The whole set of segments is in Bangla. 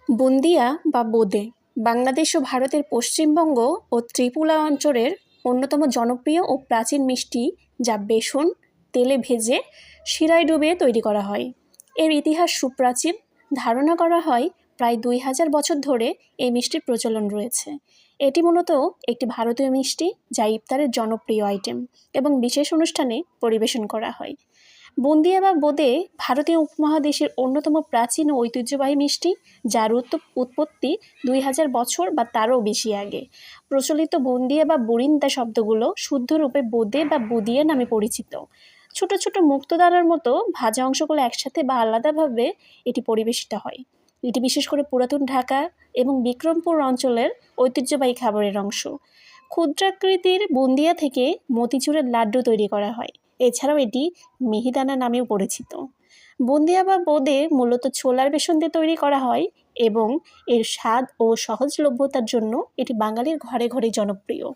বুন্দিয়া বা বোঁদে বাংলাদেশ ও ভারতের পশ্চিমবঙ্গ ও ত্রিপুরা অঞ্চলের অন্যতম জনপ্রিয় ও প্রাচীন মিষ্টি, যা বেসন তেলে ভেজে শিরায় ডুবিয়ে তৈরি করা হয়। এর ইতিহাস সুপ্রাচীন। ধারণা করা হয় প্রায় 2000 বছর ধরে এই মিষ্টির প্রচলন রয়েছে। এটি মূলত একটি ভারতীয় মিষ্টি, যা ইফতারের জনপ্রিয় আইটেম এবং বিশেষ অনুষ্ঠানে পরিবেশন করা হয়। বুন্দিয়া বা বোঁদে ভারতীয় উপমহাদেশের অন্যতম প্রাচীন ও ঐতিহ্যবাহী মিষ্টি, যার উৎপত্তি 2000 বছর বা তারও বেশি আগে। প্রচলিত বুন্দিয়া বা বুরিন্দা শব্দগুলো শুদ্ধ রূপে বোঁদে বা বুদিয়া নামে পরিচিত। ছোট ছোট মুক্তদানার মতো ভাজা অংশগুলো একসাথে বা আলাদাভাবে এটি পরিবেশিত হয়। এটি বিশেষ করে পুরাতন ঢাকা এবং বিক্রমপুর অঞ্চলের ঐতিহ্যবাহী খাবারের অংশ। ক্ষুদ্রাকৃতির বুন্দিয়া থেকে মতিচুরের লাড্ডু তৈরি করা হয়। এছাড়াও এটি মিহিদানা নামেও পরিচিত। বুন্দিয়া বা বোঁদে মূলত ছোলার বেসন দিয়ে তৈরি করা হয় এবং এর স্বাদ ও সহজলভ্যতার জন্য এটি বাঙালির ঘরে ঘরে জনপ্রিয়।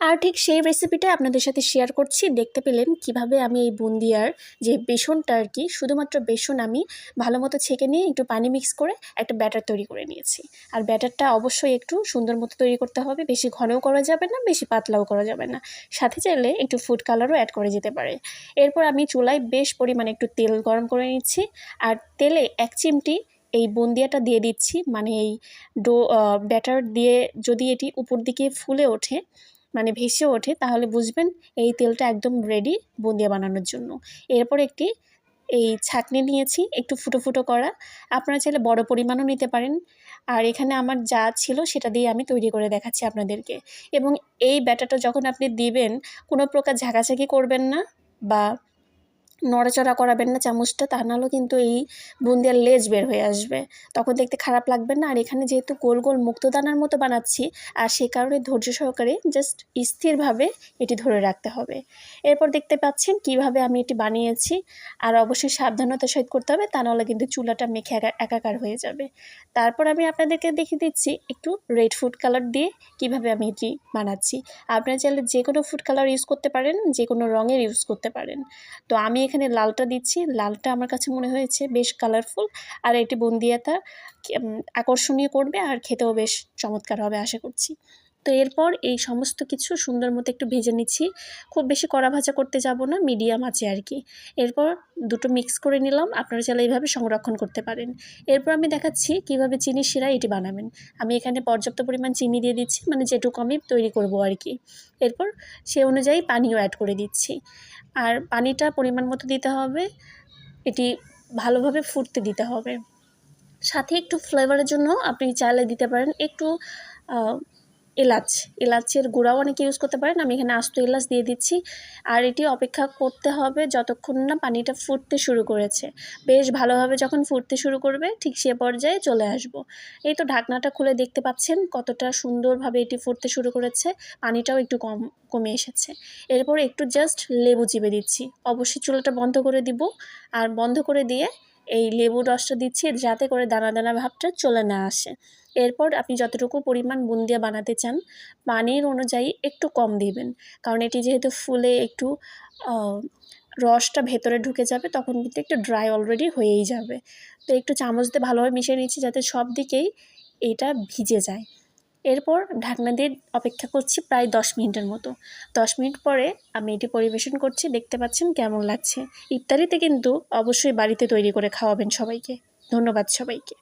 আর ঠিক সেই রেসিপিটা আপনাদের সাথে শেয়ার করছি। দেখতে পেলেন কিভাবে আমি এই বুন্দিয়ার যে বেসনটা আর কি, শুধুমাত্র বেসন আমি ভালো মতো ছেঁকে নিয়ে একটু পানি মিক্স করে একটা ব্যাটার তৈরি করে নিয়েছি। আর ব্যাটারটা অবশ্যই একটু সুন্দর মতো তৈরি করতে হবে, বেশি ঘনও করা যাবে না, বেশি পাতলাও করা যাবে না। সাথে চাইলে একটু ফুড কালারও অ্যাড করে যেতে পারে। এরপর আমি চুলায় বেশ পরিমাণে একটু তেল গরম করে নিচ্ছি, আর তেলে 1 চিমটি এই বুন্দিয়াটা দিয়ে দিচ্ছি। মানে এই ব্যাটার দিয়ে যদি এটি উপর দিকে ফুলে ওঠে, মানে ভেসে ওঠে, তাহলে বুঝবেন এই তেলটা একদম রেডি বুন্দিয়া বানানোর জন্য। এরপর একটি এই ছাঁকনি নিয়েছি একটু ফুটো ফুটো করা। আপনারা চাইলে বড় পরিমাণও নিতে পারেন। আর এখানে আমার যা ছিল সেটা দিয়ে আমি তৈরি করে দেখাচ্ছি আপনাদেরকে। এবং এই ব্যাটারটা যখন আপনি দিবেন, কোনো প্রকার ঝাঁকাঝাঁকি করবেন না বা নড়াচড়া করাবেন না চামচটা, তা নাহলেও কিন্তু এই বুন্দিয়ার লেজ বের হয়ে আসবে, তখন দেখতে খারাপ লাগবে না। আর এখানে যেহেতু গোল গোল মুক্তদানার মতো বানাচ্ছি, আর সে কারণে ধৈর্য সহকারে জাস্ট স্থিরভাবে এটি ধরে রাখতে হবে। এরপর দেখতে পাচ্ছেন কিভাবে আমি এটি বানিয়েছি। আর অবশ্যই সাবধানতার সহিত করতে হবে, তা নাহলে কিন্তু চুলাটা মেখে একাকার হয়ে যাবে। তারপর আমি আপনাদেরকে দেখিয়ে দিচ্ছি একটু রেড ফুড কালার দিয়ে কিভাবে আমি এটি বানাচ্ছি। আপনারা চাইলে যে কোনো ফুড কালার ইউজ করতে পারেন, যে কোনো রঙের ইউজ করতে পারেন। তো আমি এখানে লালটা দিচ্ছি। লালটা আমার কাছে মনে হয়েছে বেশ কালারফুল, আর এটি বুন্দিয়াটা আকর্ষণীয় করবে আর খেতেও বেশ চমৎকার হবে আশা করছি। তো এরপর এই সমস্ত কিছু সুন্দর মতো একটু ভেজে নিচ্ছি। খুব বেশি কড়া ভাজা করতে যাব না, মিডিয়াম আছে আর কি। এরপর দুটো মিক্স করে নিলাম। আপনারা চাইলে এইভাবে সংরক্ষণ করতে পারেন। এরপর আমি দেখাচ্ছি কিভাবে চিনির শিরা এটি বানাবেন। আমি এখানে পর্যাপ্ত পরিমাণ চিনি দিয়ে দিচ্ছি, মানে যেটুকু আমি তৈরি করব আর কি। এরপর সে অনুযায়ী পানিও অ্যাড করে দিচ্ছি। আর পানিটা পরিমাণ মতো দিতে হবে। এটি ভালোভাবে ফুটতে দিতে হবে। সাথে একটু ফ্লেভারের জন্য আপনি চাইলে দিতে পারেন একটু এলাচের গুঁড়াও অনেকে ইউজ করতে পারেন। আমি এখানে আস্ত এলাচ দিয়ে দিচ্ছি। আর এটি অপেক্ষা করতে হবে যতক্ষণ না পানিটা ফুটতে শুরু করেছে। বেশ ভালোভাবে যখন ফুটতে শুরু করবে, ঠিক সে পর্যায়ে চলে আসব। এই তো ঢাকনাটা খুলে দেখতে পাচ্ছেন কতটা সুন্দরভাবে এটি ফুটতে শুরু করেছে। পানিটাও একটু কমে এসেছে। এরপর একটু জাস্ট লেবু চিপে দিচ্ছি। অবশ্যই চুলাটা বন্ধ করে দিব। আর বন্ধ করে দিয়ে এই লেবুর রসটা দিচ্ছি যাতে করে দানা দানা ভাবটা চলে না আসে। এরপর আপনি যতটুকু পরিমাণ বুন্দিয়া বানাতে চান, পানির অনুযায়ী একটু কম দিবেন, কারণ এটি যেহেতু ফুলে একটু রসটা ভেতরে ঢুকে যাবে, তখন কিন্তু একটু ড্রাই অলরেডি হয়েই যাবে। তো একটু চামচ দিয়ে ভালোভাবে মিশিয়ে নিচ্ছি যাতে সব দিকেই এটা ভিজে যায়। এরপর ঢাকনা দিয়ে অপেক্ষা করছি প্রায় 10 মিনিটের মতো। 10 মিনিট পরে আমি এটি পরিবেশন করছি। দেখতে পাচ্ছেন কেমন লাগছে। ইফতারিতে কিন্তু অবশ্যই বাড়িতে তৈরি করে খাওয়াবেন সবাইকে। ধন্যবাদ সবাইকে।